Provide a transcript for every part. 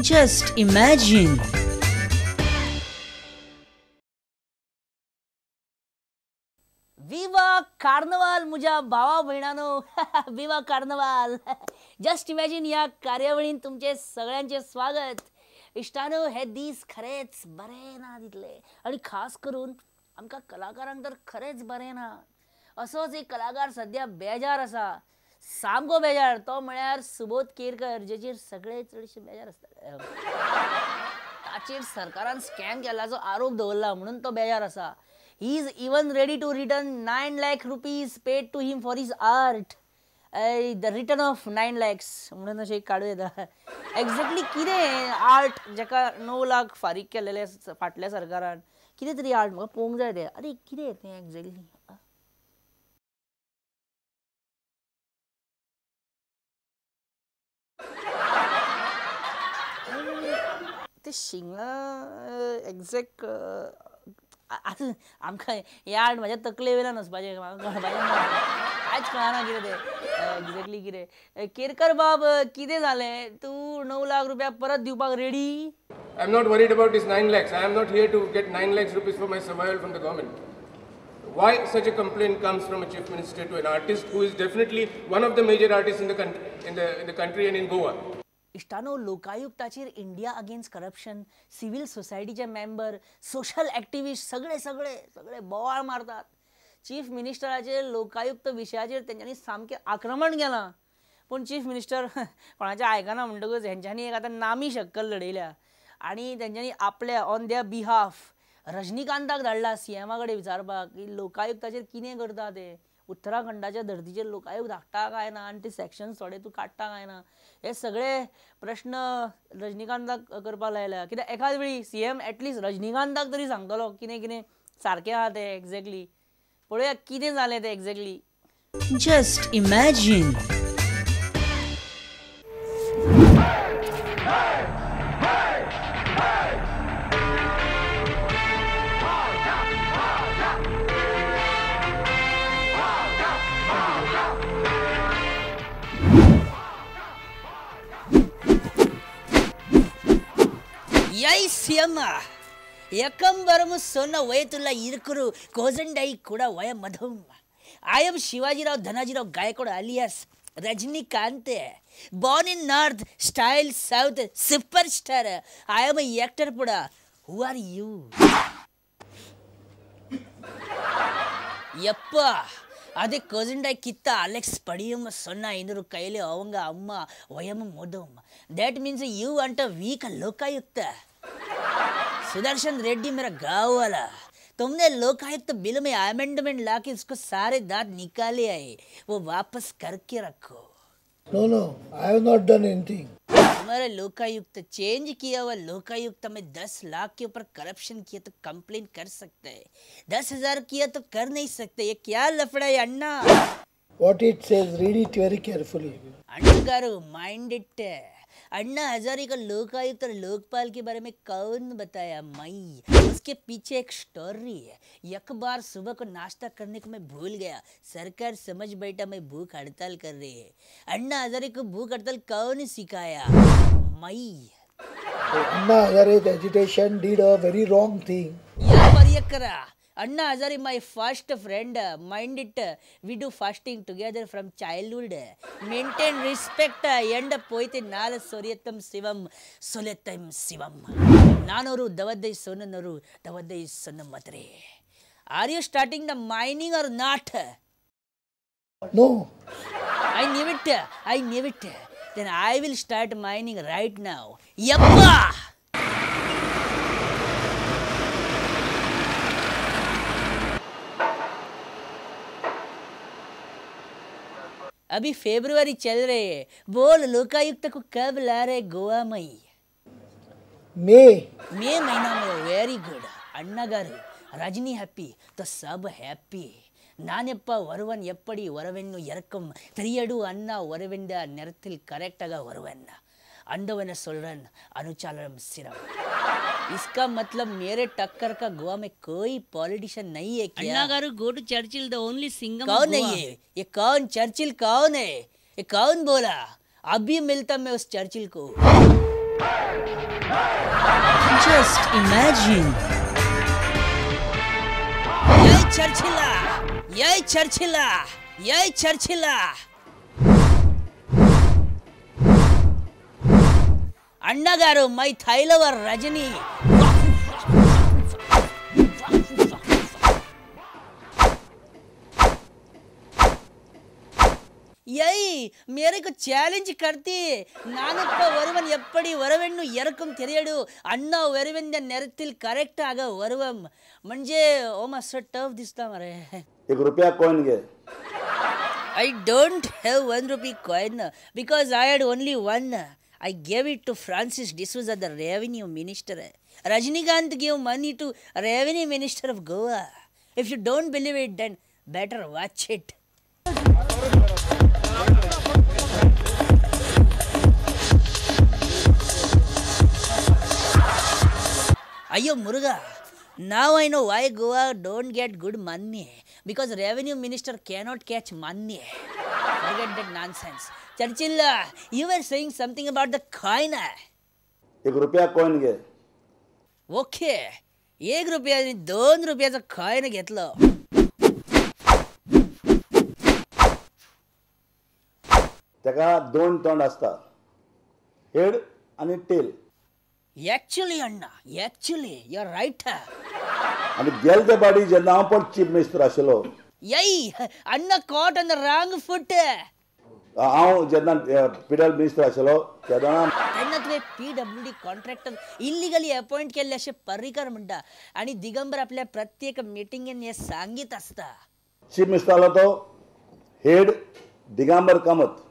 Just imagine. विवा Cornwall मुझ्या भावा बहिणानो विवा कार्नवाल. जस्ट इमॅजिन या कार्यावळीन तुमचे सगळ्यांचे स्वागत. इष्टानो हे दीस खरेच बरे ना दितले आणि खास करून आमका कलाकारांक तर खरेच बरे ना. असोच एक कलाकार सध्या बेजार असा, सामको बेजार. तो म्हळ्यार सुबोध केरकर, जेचेर सगळे चडशे बेजार असतात. ताचेर सरकारान स्कॅम केल्याचो आरोप दवरला म्हणून तो बेजार असा. He is even ready to return 9 lakh rupees paid to him for his art. The return of 9 lakhs म्हणून अशें काडूं येता. एक्झॅक्टली कितें आर्ट जेका 9 लाख फारीक केलेले फाटल्या सरकारान, कितें तरी आर्ट म्हाका पळोवंक जाय तें. अरे कितें तें एक्झॅक्टली? ते शिंगा एक्झॅक्ट आतां आमकां हें आर्ट म्हाज्या तकले वयल्यान वचपाचें, म्हाका कांयच कळना कितें तें एक्झॅक्टली कितें. केरकर बाब कितें जालें? तूं 9 लाख रुपया परत दिवपाक ready? I'm not worried about this 9 lakhs. I am not here to get 9 lakhs rupees for my survival from the government. Why such a complaint comes from a chief minister to an artist who is definitely one of the major artists in the country and in Goa? इष्टानो, लोकायुक्ताचेर India against corruption, civil सोसायटीचे member, social activist सगळे सगळे सगळे बोवाळ मारतात. Chief मिनिस्टराचेर लोकायुक्त विशयाचेर तेंच्यांनी सामकें आक्रमण केलां. पूण चीफ मिनिस्टर कोणाचें आयकना म्हणटकूच हेंच्यांनी एक आतां नामी शक्कल लडयल्या आनी तेंच्यांनी आपल्या ऑन देअर बिहाफ रजनीकांताक धाडला सीएमा कडेन विचारपाक की लोकायुक्ताचेर कितें करता ते. उत्तराखंडाच्या धर्तीचेर लोकायुक्त धाडटा काय ना आनी ते सेक्शन्स थोडे तूं काडटा काय ना, हे सगळे प्रश्न रजनीकांताक करपाक लायल्या. कित्याक एखाद वेळी सीएम एटलिस्ट रजनीकांताक तरी सांगतलो कितें कितें सारकें आहा तें एक्झॅक्टली. पळोवया कितें जालें तें एक्झॅक्टली. Just imagine. ಯೈ ಸಿಯಮ್ಮ ಯಕಂ ಬರಮು ಸೊನ್ನ ವಯತುಲ್ಲ ಇರುಕುರು ಕೋಜಂಡೈ ಕೂಡ ವಯ ಮಧುಂ. I am Shivaji Rao ಧನಾಜಿರಾವ್ Gaikwad alias Rajinikanth. Born in North, style South, superstar. I am a actor puda. Who are you? ಯಪ್ಪ ಅದೇ ಕೋಜಂಡೈ ಕಿತ್ತ ಅಲೆಕ್ಸ್ ಪಡಿಯಮ್ಮ ಸೊನ್ನ ಇನ್ನೂರು ಕೈಲಿ ಅವಂಗ ಅಮ್ಮ ವಯಮ ಮೋದಮ್. That means you want a weak लोकायुक्त. सुदर्शन रेड्डी मेरा गाँव वाला, तुमने लोकायुक्त बिल में अमेंडमेंट ला के उसको सारे दांत निकाले आए, वो वापस करके रखो. No, I have not done anything. हमारे लोकायुक्त चेंज किया हुआ लोकायुक्त में 10 लाख के ऊपर करप्शन किया तो कंप्लेन कर सकते हैं, 10,000 किया तो कर नहीं सकते. ये क्या लफड़ा है Anna? What it says, read it very carefully. Anna garu mind it. Anna Hazare का लोकायुक्त और लोकपाल के बारे में कौन बताया? मई. उसके पीछे एक स्टोरी है. एक बार सुबह को नाश्ता करने को मैं भूल गया. सरकार समझ बैठा मैं भूख हड़ताल कर रही है. अन्ना हजारे को भूख हड़ताल कौन सिखाया? मई. So, Anna Hazare's agitation did a very wrong thing. या पर ये करा. Anna Hazare, my first friend, mind it, we do fasting together from childhood. Maintain respect, and poite nal soryatam sivam, soletam sivam. Nanoru davadai sonanoru, davadai sonamatre. Are you starting the mining or not? No. I knew it. Then I will start mining right now. Yappa! अभी फेब्रुवरी चल रहे है. बोल लोकायुक्त को कब ला रहे गोवा में? May. मे महीना में. वेरी गुड अण्णा गारू. रजनी हैप्पी तो सब हैप्पी. ನಾನೆಪ್ಪ ವರುವನ್ ಎಪ್ಪಡಿ ವರವೆನ್ನು ಎರಕಂ ತೆರಿಯಡು ಅನ್ನ ವರವೆಂದ ನೆರத்தில் ಕರೆಕ್ಟಾಗ ವರುವನ್ನ अंडवन सोलरन अनुचालम सिरम. इसका मतलब मेरे टक्कर का गोवा में कोई पॉलिटिशियन नहीं है क्या? Anna garu go to Churchill, the only Singham. कौन है ये कौन चर्चिल कौन है? ये कौन बोला? अभी मिलता मैं उस चर्चिल को. Just imagine. Yay Churchilla! Yay Churchilla! Yay Churchilla! అన్నగారు మై థైలవర్ రజనీ ಯೈ ಮೇರೆಗೂ ಚಾಲೆಂಜ್ ಕರ್ತಿ ನಾನಪ್ಪ வருவன் எப்படி வருவன்னு எனக்கும் தெரியாது அண்ணா வருவன் நேரத்தில் கரெக்ட் ஆக வருவம் म्हणजे ओ मस्त टफ दिसता मरे ₹1 coin घे I don't have ₹1 coin because I had only one. I gave it to Francis D'Souza, the revenue minister. Rajinikanth gave money to revenue minister of Goa. If you don't believe it, then better watch it. Ayyo Muruga, now I know why Goa don't get good money. Because revenue minister cannot catch money. Forget that nonsense. Churchill, you were saying something about the coin. ₹1 coin घे Okay. ₹1 आणि ₹2 coin घेतलं. त्याका 2 तोंड असता head आणि tail Actually, Anna, actually, you're right. आणि गेल ते पाटी जेन्ना हांव पण चीफ मिनिस्टर आशिल्लो Yay, Anna caught on the wrong foot. हांव जेन्ना पिडल मिनिस्टर आशिल्लो तेन्ना त्यांना तुवे PWD कॉन्ट्रॅक्टर इलिगली अपॉइंट केल्ले असे पर्रीकर म्हणटा आणि दिगंबर आपल्या प्रत्येक मिटिंगेन हे सांगीत असता चीफ मिनिस्टर आलो तो हेड दिगंबर कामत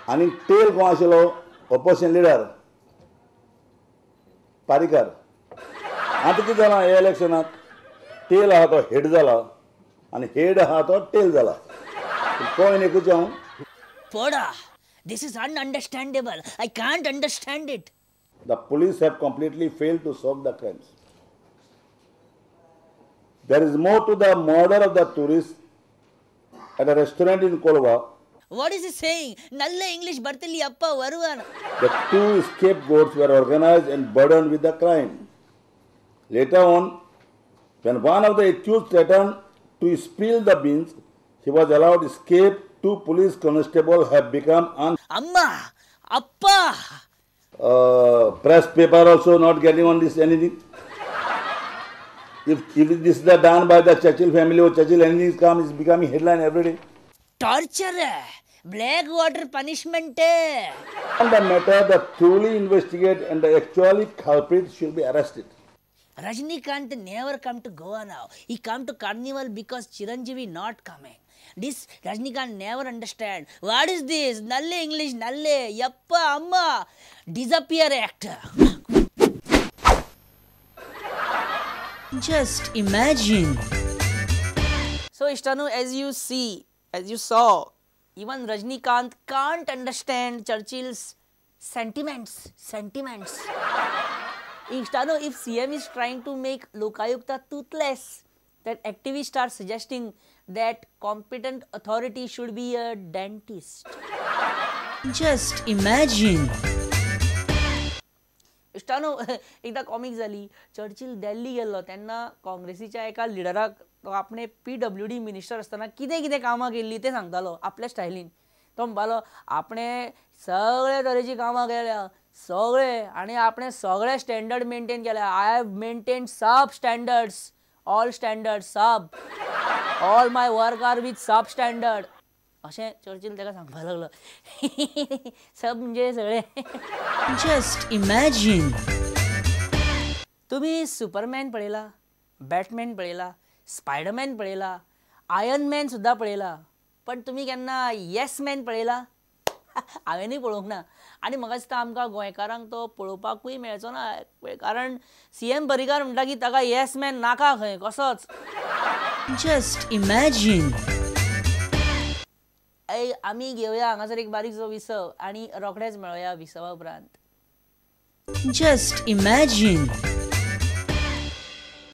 आणि टेल कोण आशिल्लो ऑपोजिशन लिडर पारीकर आता कितें जालां हे इलेक्शनात टेल आहा तो हेड जाला आणि हेड आहा तो टेल जाला कोण एकूच हांव पोडा this is ununderstandable I can't understand it The police have completely failed to solve the crimes. There is more to the murder of the tourist at a restaurant in Kolwa. What is is saying Nalla English ಬರ್ತಿಲ್ಲಿ ಅಪ್ಪ ವರುವನ The two scapegoats were organized and burdened with the crime. Later on, when one of the accused threatened to spill the beans, he was allowed escape. Two police constables have become ಅಮ್ಮ ಅಪ್ಪ press paper also not getting on this anything. If this is done by the Churchill family or Churchill anything is come, is becoming headline every day. Torture black water punishment On the matter, the truly investigate and the actually culprit should be arrested. Rajinikanth never come to Goa now. He come to Carnival because Chiranjeevi not coming. This Rajinikanth never understand. What is this? Nalle English, nalle. Yappa, amma. Disappear actor. Just imagine. So Ishtanu, as you see, as you saw, even Rajinikanth can't understand Churchill's sentiments. Ishtanu, if CM is trying to make Lokayukta toothless, that activists are suggesting that competent authority should be a dentist. Just imagine. इष्टानो एकदा comic झाली Churchill Delhi गेल्लो तेन्ना काँग्रेसीच्या एका लिडराक तो आपणे PWD minister असताना कितें कामां केल्ली ते सांगतालो आपल्या स्टायलीन तो म्हणपालो आपणे सगळे तरेची कामां केल्या सगळे आनी आपणे सगळे स्टँडर्ड मेंटेन केल्या I have maintain sub standards all my work are with sub standard अशें चर्चिल ताका सांगपाक लागलो सब म्हणजे सगळे Just imagine. तुम्ही सुपरमॅन पळयला बॅटमॅन पळयला स्पायडरमॅन पळयला आयर्न मॅन सुद्दां पळयला पण तुम्ही केन्ना येस मॅन पळयला हांवेंनूय पळोवंक ना आनी म्हाका दिसता आमकां गोंयकारांक तो पळोवपाकूय मेळचो ना कारण CM पर्रीकार म्हणटा की ताका येस मॅन नाका खंय कसोच Just imagine. आमी घेवया हांगासर एक बारीकसो विसव आनी रोखडेच मेळोया विसवा उपरांत Just imagine.